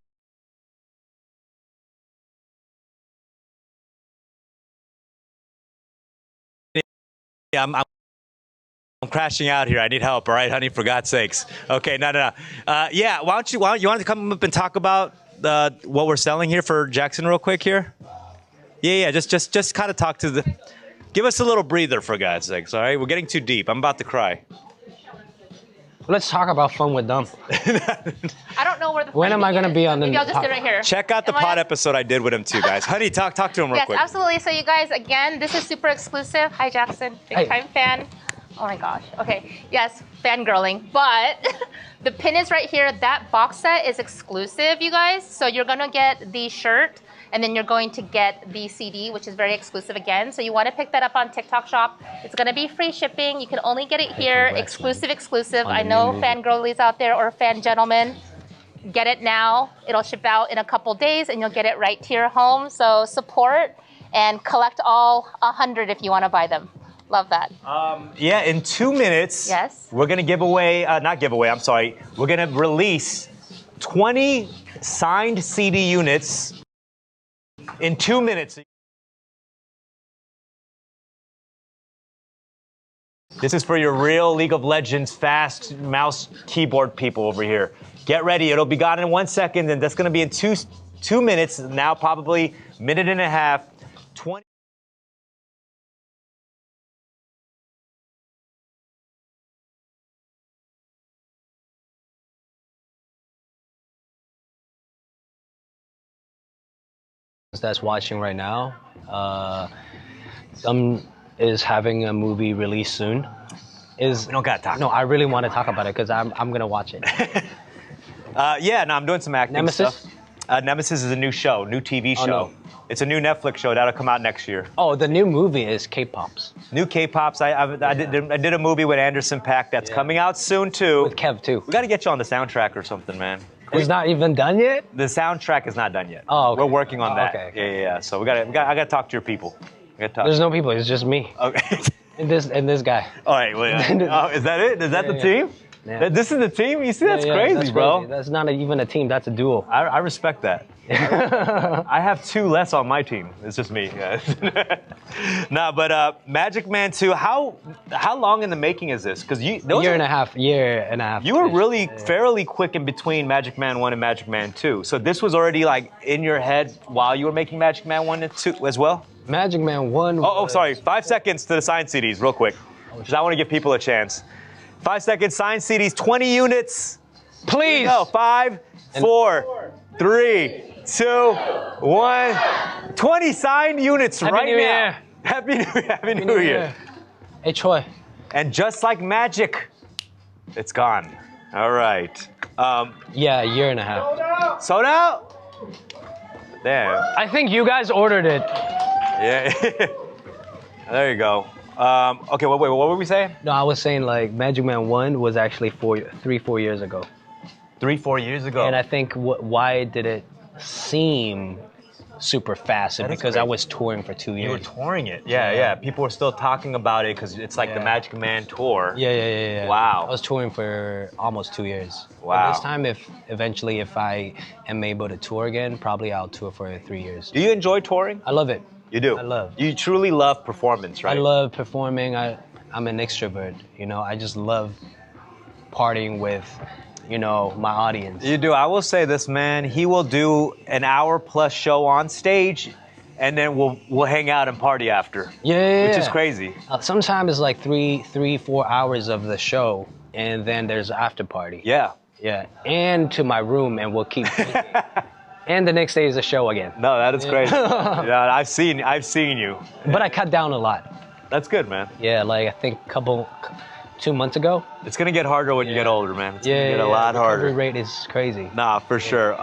Yeah, I'm crashing out here. I need help. All right, honey, for God's sakes. Okay, no. Yeah, why don't you want to come up and talk about what we're selling here for Jackson real quick here? Yeah. Just kind of talk to the. Give us a little breather for God's sakes. All right, we're getting too deep. I'm about to cry. Let's talk about fun with them. I don't know where the. When am I gonna be on the? Maybe I'll just sit right here. Check out the Am I pod on? episode I did with him too, guys. Honey, talk to him real Yes, quick. absolutely. So you guys, again, this is super exclusive. Hi, Jackson, big time fan. Oh my gosh. Okay. Yes, fangirling. But the pin is right here. That box set is exclusive, you guys. So you're gonna get the shirt, and then you're going to get the CD, which is very exclusive again. So you want to pick that up on TikTok Shop. It's gonna be free shipping. You can only get it here. Exclusive. I know fangirlies out there or fan gentlemen. Get it now. It'll ship out in a couple days, and you'll get it right to your home. So support and collect all 100 if you want to buy them. Love that. Yeah, in 2 minutes, Yes. we're gonna give away, not give away, I'm sorry. We're gonna release 20 signed CD units in 2 minutes. This is for your real League of Legends fast mouse keyboard people over here. Get ready, it'll be gone in 1 second, and that's gonna be in two minutes, now probably minute and a half, 20. That's watching right now. Is having a movie release soon. We don't gotta talk. No, I really want to talk about it because I'm gonna watch it. Yeah, no, I'm doing some acting Nemesis? stuff. Nemesis is a new show, new TV show. no. It's a new Netflix show that'll come out next year. Oh, the new movie is K-pops New K-pops. I did a movie with Anderson .Paak that's coming out soon too. with Kev too. We got to get you on the soundtrack or something, man. It's not even done yet. The soundtrack is not done yet. Oh, okay. We're working on Oh, that. okay. Yeah. So I got to talk to your people. I gotta talk. There's no people. It's just me Okay. and this guy. All right. Well, oh, is that it? Is that the Yeah. team? Yeah. This is the team? You see, that's Yeah, crazy, that's bro. crazy. That's not even a team. That's a duo. I respect that. I have two less on my team. It's just me, guys. Nah, but Magic Man 2, how long in the making is this? Because Year and a half. You were really fairly quick in between Magic Man 1 and Magic Man 2. So this was already like in your head while you were making Magic Man 1 and 2 as well? Magic Man 1. Oh, sorry. 5 seconds to the signed CDs, real quick. Because I want to give people a chance. 5 seconds, signed CDs, 20 units. Please. Go. 5, 4, 3, 2, 1. 20 signed units Happy right New now. Year. Happy New Year. Hey, Troy. And just like magic, it's gone. All right. Yeah, a year and a half. Sold out? Damn. I think you guys ordered it. Yeah. There you go. Okay, wait, what were we saying? No, I was saying like Magic Man 1 was actually 4 years ago. 3-4 years ago. And I think why did it seem super fast? That is Because I great. was touring for 2 You were years. touring it. Yeah. People were still talking about it because it's like the Yeah. Magic Man tour. Yeah. Wow. I was touring for almost 2 years. Wow. But this time, if I am able to tour again, probably I'll tour for 3 years. Do you enjoy touring? I love it. You do. I love. You truly love performance, right? I love performing. I'm an extrovert. You know, I just love partying with, you know, my audience. You do. I will say this, man. He will do an hour-plus show on stage, and then we'll hang out and party after. Yeah. Which is crazy. Sometimes it's like 4 hours of the show, and then there's after party. Yeah. Yeah, and to my room, and we'll keep drinking. And the next day is a show again. No, that is crazy. Yeah, I've seen you. But I cut down a lot. That's good, man. Yeah, like I think 2 months ago. It's gonna get harder when you get older, man. It's Yeah, gonna get a lot harder. Recovery rate is crazy. Nah, for sure.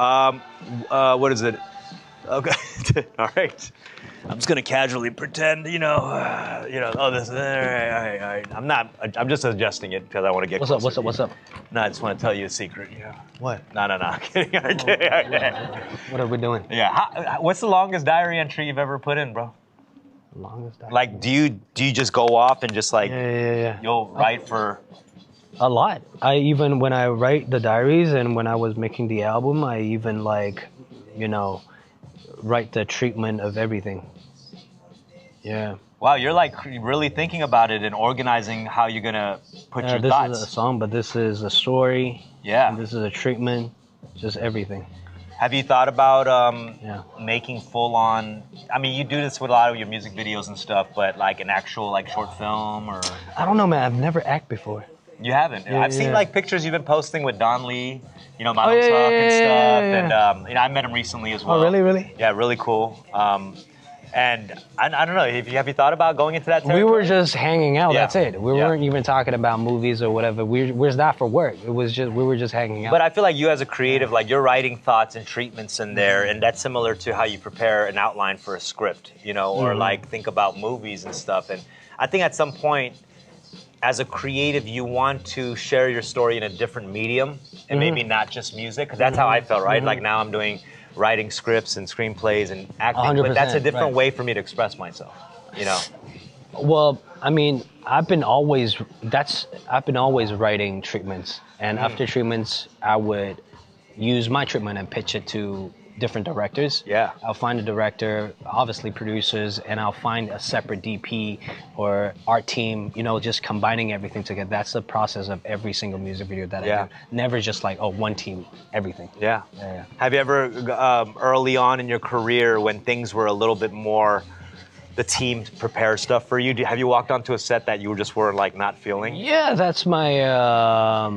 What is it? Okay, all right. I'm just gonna casually pretend, oh, this. All right. I'm not. I'm just adjusting it because I want to get. What's up? No, I just want to tell you a secret. Yeah. What? No. I'm kidding. I'm kidding. What are we doing? Yeah. What's the longest diary entry you've ever put in, bro? Longest diary. Like, do you just go off and just like Yeah. you'll write for? A lot. Even when I write the diaries and when I was making the album, I even write the treatment of everything. Yeah. Wow, you're like really thinking about it and organizing how you're gonna put your this thoughts. is a song, but this is a story. Yeah. And this is a treatment. Just everything. Have you thought about Yeah. making full on? I mean, you do this with a lot of your music videos and stuff, but like an actual like short film or? I don't know, man. I've never acted before. You haven't. Yeah, I've seen yeah. like pictures you've been posting with Don Lee. Model yeah, Talk and yeah, stuff, yeah. and I met him recently as well. Oh, really? Yeah, really cool. And I don't know. Have you thought about going into that We territory? were just hanging out. Yeah. That's it. We weren't even talking about movies or whatever. We're not for work. We were just hanging out. But I feel like you as a creative, like you're writing thoughts and treatments in there, and that's similar to how you prepare an outline for a script, or like think about movies and stuff. And I think at some point, as a creative, you want to share your story in a different medium, and maybe not just music. 'Cause that's how I felt, right? Like now I'm doing writing scripts and screenplays and acting, but that's a 100%, different right. way for me to express myself. Well, I mean, I've been always writing treatments, and after treatments, I would use my treatment and pitch it to different directors. Yeah. I'll find a director, obviously producers, and I'll find a separate DP or art team, just combining everything together. That's the process of every single music video that I do. Never just like, one team, everything. Yeah. Yeah. Have you ever, early on in your career, when things were a little bit more, the team prepared stuff for you? Have you walked onto a set that you just were like not feeling? Yeah, that's my,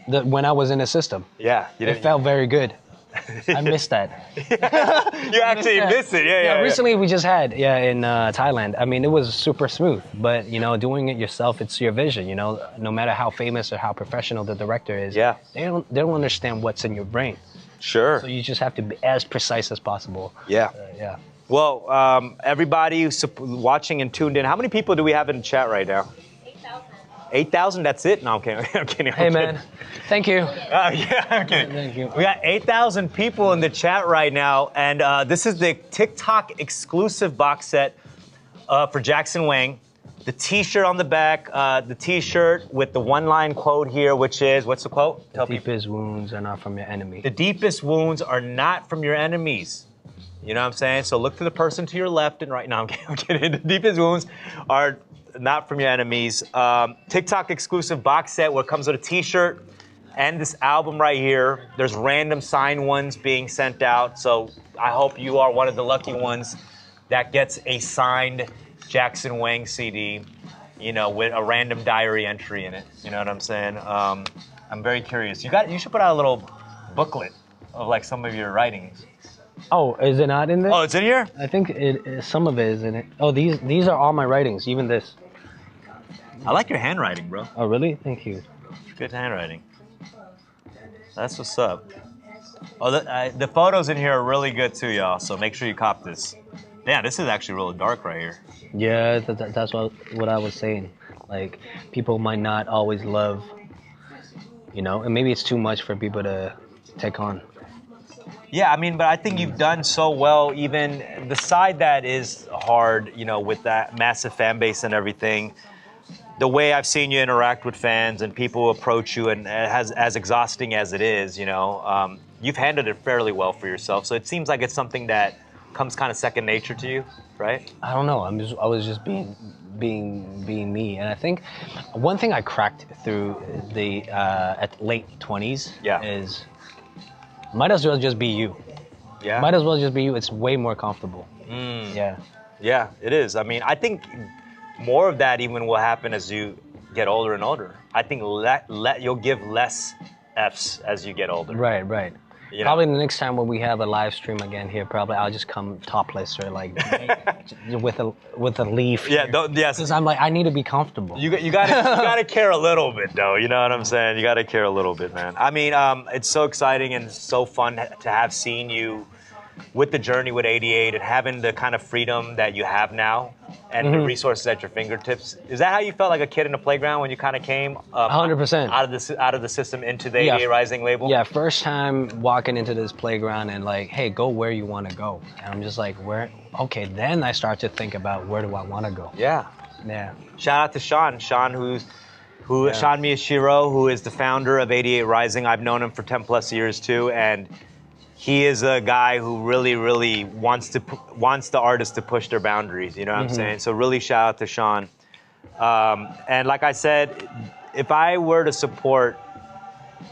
when I was in the system. Yeah. It felt very good. I missed that. You actually miss it. Yeah. Recently we just had in Thailand. I mean, it was super smooth, but doing it yourself, it's your vision. No matter how famous or how professional the director is, they don't understand what's in your brain. Sure. So you just have to be as precise as possible. Yeah. Yeah. Well, everybody who's watching and tuned in, how many people do we have in the chat right now? 8,000, that's it? No, I'm kidding. I'm kidding. Hey, man. Thank you. Yeah, I'm kidding. Thank you. We got 8,000 people in the chat right now, and this is the TikTok exclusive box set for Jackson Wang. The T-shirt on the back, the T-shirt with the one-line quote here, which is, what's the quote? The deepest wounds are not from your enemy. The deepest wounds are not from your enemies. You know what I'm saying? So look to the person to your left and right. No, I'm kidding. The deepest wounds are not from your enemies. TikTok exclusive box set where it comes with a T-shirt and this album right here. There's random signed ones being sent out. So I hope you are one of the lucky ones that gets a signed Jackson Wang CD, with a random diary entry in it. You know what I'm saying? I'm very curious. You should put out a little booklet of like some of your writings. Oh, is it not in there? Oh, it's in here? I think some of it is in it. Oh, these are all my writings, even this. I like your handwriting, bro. Oh, really? Thank you. Good handwriting. That's what's up. Oh, the photos in here are really good too, y'all. So make sure you cop this. Damn, this is actually really dark right here. Yeah, that's what I was saying. Like, people might not always love, and maybe it's too much for people to take on. Yeah, I mean, but I think you've done so well, even the side that is hard, with that massive fan base and everything. The way I've seen you interact with fans and people who approach you, and as exhausting as it is, you've handled it fairly well for yourself. So it seems like it's something that becomes kind of second nature to you, right? I don't know. I was just being me, and I think one thing I cracked through the at late 20s is might as well just be you. Yeah. Might as well just be you. It's way more comfortable. Yeah. Yeah, it is. I mean, I think more of that even will happen as you get older and older. I think you'll give less Fs as you get older. Right. You know? Probably the next time when we have a live stream again here, probably I'll just come topless or like with a leaf. Yeah, yes. Because I'm like, I need to be comfortable. You gotta care a little bit though. You know what I'm saying? You gotta care a little bit, man. I mean, it's so exciting and so fun to have seen you with the journey with 88 and having the kind of freedom that you have now and the resources at your fingertips. Is that how you felt like a kid in the playground when you kind of came 100% out of the system into the 88 Rising label? Yeah, first time walking into this playground and like, hey, go where you want to go. And I'm just like, where? Okay, then I start to think about where do I want to go. Yeah. Shout out to Sean Sean Miyashiro, who is the founder of 88 Rising. I've known him for 10 plus years too, and he is a guy who really, really wants the artists to push their boundaries. You know what I'm saying? So really shout out to Sean. And like I said, if I were to support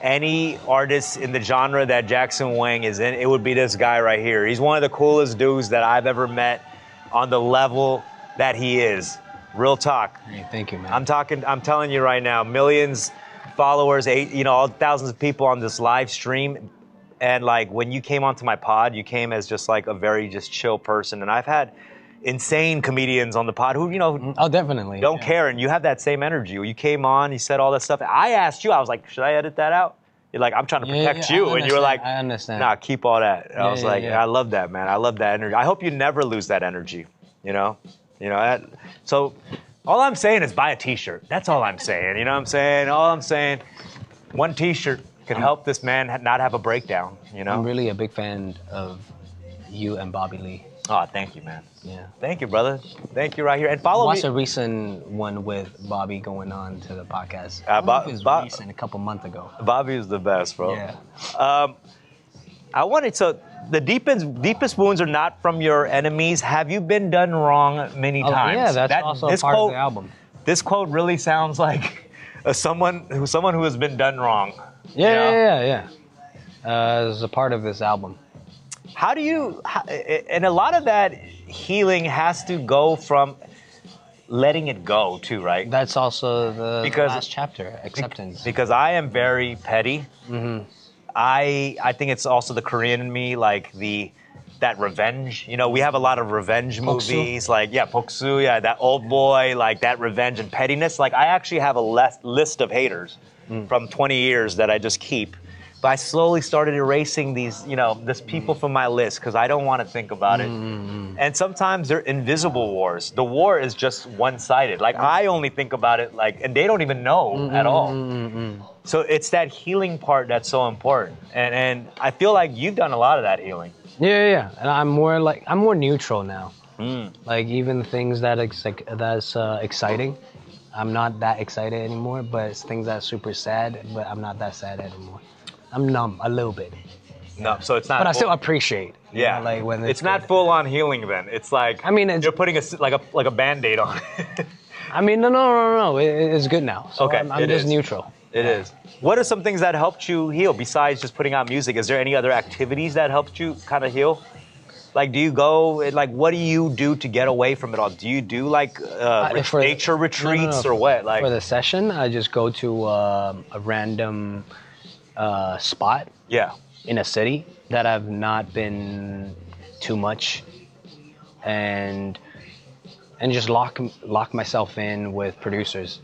any artist in the genre that Jackson Wang is in, it would be this guy right here. He's one of the coolest dudes that I've ever met on the level that he is. Real talk. Hey, thank you, man. I'm telling you right now, millions followers, all thousands of people on this live stream. And like when you came onto my pod, you came as just like a very just chill person. And I've had insane comedians on the pod who, oh, definitely don't care. And you have that same energy. You came on, you said all that stuff. I asked you, I was like, should I edit that out? You're like, I'm trying to protect you. And you were like, I understand. Nah, keep all that. And I was like, I love that, man. I love that energy. I hope you never lose that energy, So all I'm saying is buy a t-shirt. That's all I'm saying. You know what I'm saying? All I'm saying, one t-shirt could help this man not have a breakdown, I'm really a big fan of you and Bobby Lee. Oh, thank you, man. Yeah. Thank you, brother. Thank you right here. And follow Watch me. a recent one with Bobby going on to the podcast. Recent, a couple months ago. Bobby is the best, bro. Yeah. The deepest wounds are not from your enemies. Have you been done wrong many times? Yeah, that's also part of the album. This quote really sounds like someone who has been done wrong. Yeah. As a part of this album. And a lot of that healing has to go from letting it go too, right? That's also the last chapter, acceptance. Because I am very petty. I think it's also the Korean in me, like that revenge. We have a lot of revenge movies, like Boksu, that Old Boy, like that revenge and pettiness. Like I actually have a list of haters from 20 years that I just keep. But I slowly started erasing these people from my list because I don't want to think about it. And sometimes they're invisible wars. The war is just one-sided. Like I only think about it and they don't even know at all. So it's that healing part that's so important. And I feel like you've done a lot of that healing. Yeah. And I'm more neutral now. Like even things that's exciting, I'm not that excited anymore. But it's things that's super sad, but I'm not that sad anymore. I'm numb a little bit. No, so it's not. But I still appreciate. Yeah, like when it's not full on healing. Then it's like you're putting like a Band-Aid on it. I mean, no. It's good now. So okay, I'm just neutral. It is. What are some things that helped you heal besides just putting out music? Is there any other activities that helped you kind of heal? Like, do you go, what do you do to get away from it all? Do you do nature retreats or what? Like for the session, I just go to a random spot in a city that I've not been too much, and just lock myself in with producers,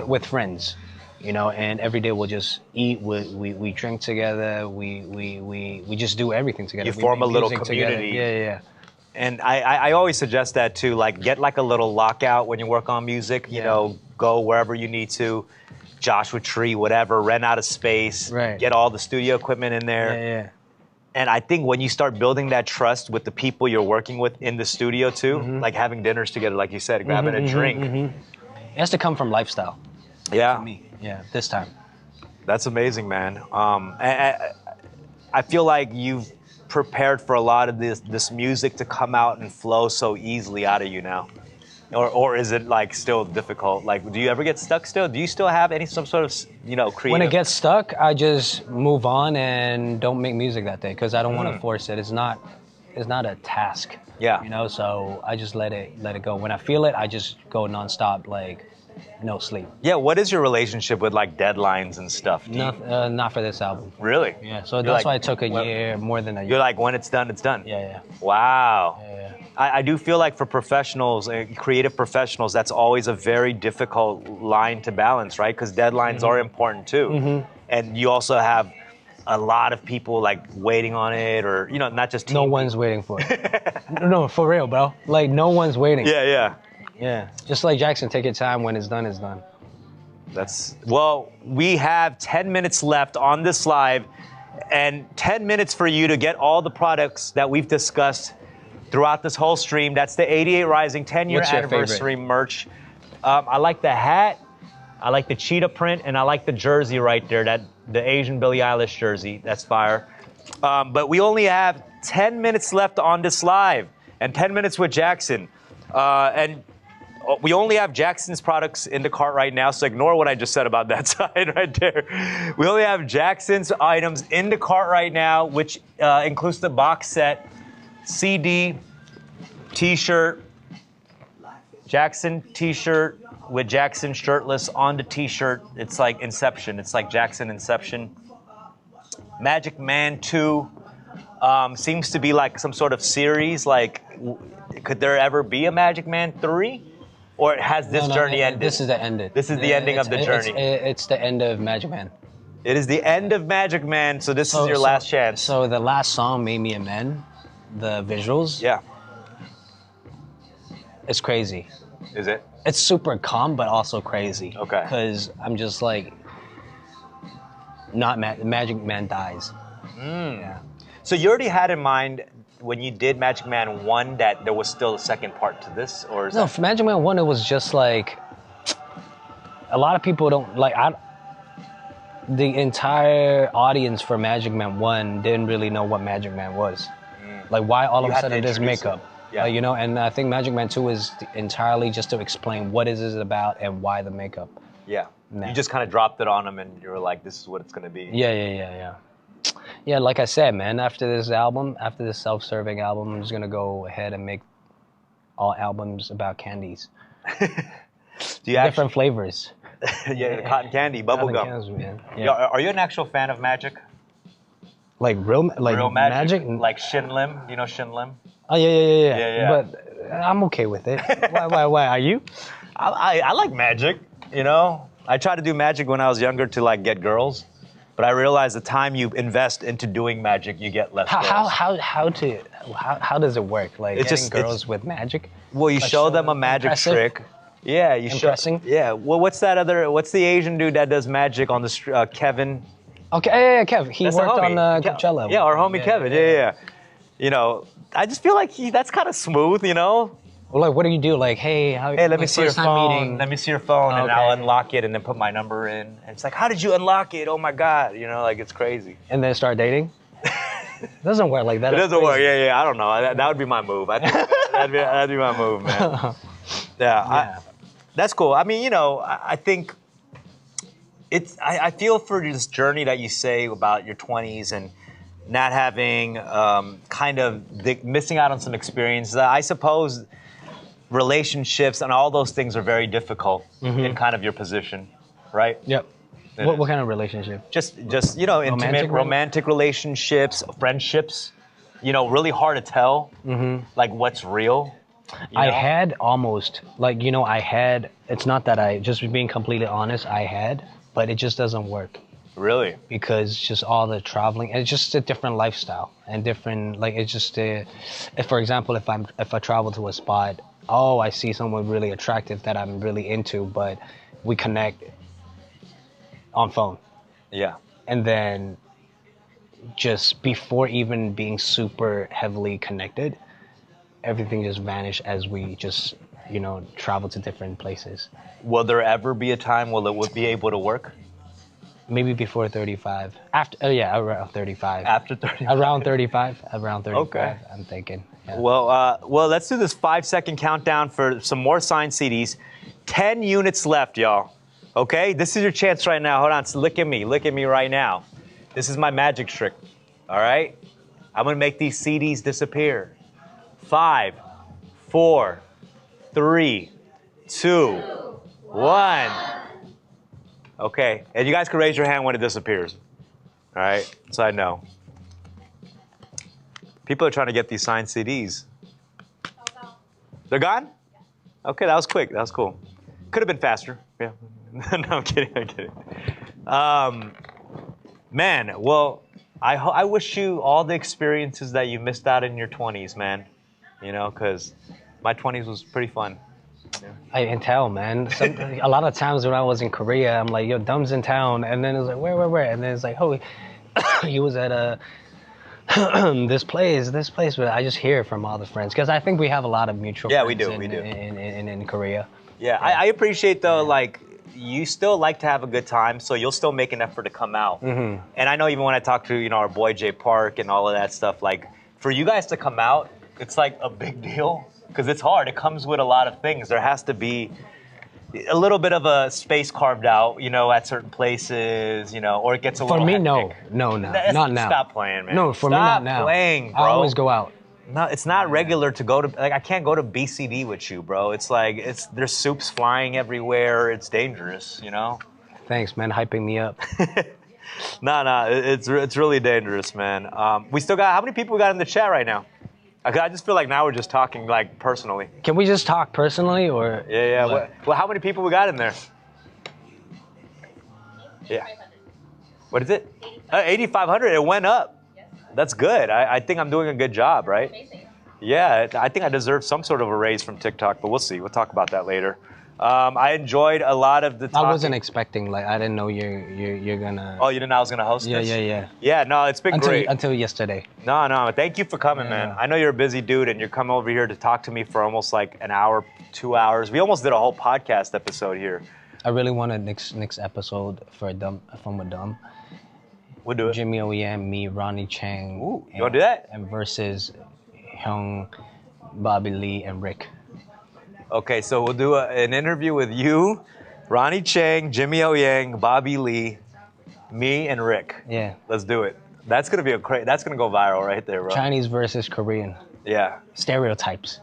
with friends, and every day we'll just eat, we drink together, we just do everything together. You form a little community. Yeah. And I always suggest that too, get a little lockout when you work on music, go wherever you need to. Joshua Tree, whatever, rent out a space, get all the studio equipment in there. Yeah. And I think when you start building that trust with the people you're working with in the studio too, like having dinners together, like you said, grabbing a drink. It has to come from lifestyle. Yeah. For me. Yeah, this time. That's amazing, man. I feel like you've prepared for a lot of this music to come out and flow so easily out of you now? Or is it like still difficult? Like, do you ever get stuck still? Do you still have some sort of, creative? When it gets stuck, I just move on and don't make music that day because I don't want to force it. It's not a task. Yeah. So I just let it go. When I feel it, I just go nonstop, like no sleep. Yeah, what is your relationship with like deadlines and stuff? Not for this album. Really? Yeah, so that's why it took a year, more than a year. You're like, when it's done, it's done. Yeah. Wow. Yeah. I do feel like for professionals, creative professionals, that's always a very difficult line to balance, right? Because deadlines are important too. And you also have a lot of people like waiting on it, or not just No one's waiting for it. No, for real, bro. Like no one's waiting. Yeah. Just like Jackson, take your time. When it's done, it's done. Well, we have 10 minutes left on this live, and 10 minutes for you to get all the products that we've discussed throughout this whole stream. That's the 88 Rising 10-year What's your anniversary merch. I like the hat, I like the cheetah print, and I like the jersey right there, the Asian Billie Eilish jersey. That's fire. But we only have 10 minutes left on this live, and 10 minutes with Jackson. And we only have Jackson's products in the cart right now, so ignore what I just said about that side right there. We only have Jackson's items in the cart right now, which includes the box set, CD, T-shirt, Jackson T-shirt with Jackson shirtless on the T-shirt. It's like Inception. It's like Jackson Inception. Magic Man 2 seems to be like some sort of series. Like, could there ever be a Magic Man 3? Or has this journey ended? This is the end. This is the ending of the journey. It's the end of Magic Man. It is the end of Magic Man, so this is your last chance. So the last song made me amend the visuals. Yeah. It's crazy. Is it? It's super calm, but also crazy. Okay. Because I'm just like, Magic Man dies. Yeah. So you already had in mind when you did Magic Man 1 that there was still a second part to this, or is No, for Magic Man 1, it was just like, a lot of people don't, like, the entire audience for Magic Man 1 didn't really know what Magic Man was. Like, why all of a sudden this makeup? Yeah. And I think Magic Man 2 is entirely just to explain what is it about and why the makeup. Yeah. Nah. You just kind of dropped it on them and you were like, this is what it's going to be. Yeah. Yeah, like I said, man, after this self-serving album, I'm just going to go ahead and make all albums about candies. Different flavors. Yeah, cotton candy, bubblegum. Yeah. Are you an actual fan of Magic? Like real magic? Like Shin Lim? Do you know Shin Lim? Oh, yeah. But I'm okay with it. Why? Are you? I like magic, I tried to do magic when I was younger to like get girls, but I realized the time you invest into doing magic, you get less girls. How does it work? Like it's getting girls with magic? Well, you show them a magic trick. Yeah, you Impressing? Yeah. Well, what's the Asian dude that does magic on the Kevin? Okay, yeah, Kev. He worked on Coachella. Yeah, our homie Kevin. Yeah. I just feel like that's kind of smooth, Well, like, what do you do? Like, hey, let me see your phone. Let me see your phone, and I'll unlock it and then put my number in. And it's like, how did you unlock it? Oh my God, like it's crazy. And then start dating? It doesn't work like that. It doesn't work. Yeah. I don't know. That would be my move. I think that'd be my move, man. Yeah. That's cool. I mean, I think I feel for this journey that you say about your 20s and not having missing out on some experiences. I suppose relationships and all those things are very difficult in kind of your position, right? Yep. What kind of relationship? Just intimate, romantic relationships, friendships. Really hard to tell, like what's real. I had almost, it's not that just being completely honest, but it just doesn't work. Really? Because just all the traveling, it's just a different lifestyle and different, it's just for example, if I travel to a spot, I see someone really attractive that I'm really into, but we connect on phone. Yeah. And then just before even being super heavily connected, everything just vanished as we just, travel to different places. Will there ever be a time where it would be able to work? Maybe before 35. After, oh yeah, around 35. After 30. Around 35. Around 35. Okay. I'm thinking. Yeah. Well, let's do this 5-second countdown for some more signed CDs. 10 units left, y'all. Okay, this is your chance right now. Hold on, look at me right now. This is my magic trick. All right, I'm gonna make these CDs disappear. 5, 4, 3, 2, 1. Okay, and you guys can raise your hand when it disappears. All right, so I know. People are trying to get these signed CDs. They're gone? Okay, that was quick. That was cool. Could have been faster. Yeah. No, I'm kidding. I'm kidding. Man, well, I wish you all the experiences that you missed out in your 20s, man. You know, because my 20s was pretty fun. Yeah. I can tell, man. A lot of times when I was in Korea, I'm like, yo, Dumb's in town. And then it was like, where? And then it's like, oh, he was at this place. But I just hear from all the friends. Because I think we have a lot of mutual friends we do. In Korea. Yeah, I appreciate, though, like, you still like to have a good time, so you'll still make an effort to come out. Mm-hmm. And I know even when I talk to, our boy Jay Park and all of that stuff, like, for you guys to come out, it's like a big deal. Because it's hard. It comes with a lot of things. There has to be a little bit of a space carved out, at certain places, or it gets a little For me, hectic. No, not now. Stop playing, man. No, for me, not now. Stop playing, bro. I always go out. No, it's not regular to go to, like, I can't go to BCD with you, bro. It's like, there's soups flying everywhere. It's dangerous, Thanks, man, hyping me up. No, it's really dangerous, man. We still got, how many people we got in the chat right now? I just feel like now we're just talking, like, personally. Can we just talk personally, or? Yeah. Well, how many people we got in there? Yeah. What is it? 8,500. It went up. Yes. That's good. I think I'm doing a good job, right? Amazing. Yeah, I think I deserve some sort of a raise from TikTok, but we'll see. We'll talk about that later. I enjoyed a lot of the talking. I wasn't expecting, I didn't know you're gonna. Oh, you didn't know I was gonna host this? Yeah. Yeah, no, it's been great. Until yesterday. No, thank you for coming, man. I know you're a busy dude, and you're coming over here to talk to me for almost like an hour, 2 hours. We almost did a whole podcast episode here. I really want a next episode for a Dumb. We'll do it. Jimmy OEM, me, Ronnie Chang. Ooh, you wanna do that? And versus Hyung, Bobby Lee, and Rick. Okay, so we'll do an interview with you, Ronnie Chang, Jimmy O Yang, Bobby Lee, me, and Rick. Yeah. Let's do it. That's gonna be that's gonna go viral right there, bro. Chinese versus Korean. Yeah. Stereotypes.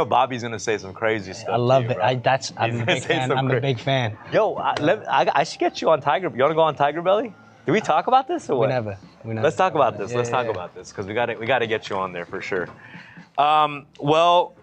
Bobby's gonna say some crazy stuff. I love it. Bro. I'm a big fan. I'm a big fan. Yo, I should get you on Tiger. You wanna go on Tiger Belly? Did we talk about this or what? We never. Let's talk about this. Let's talk about this because we gotta get you on there for sure. Well,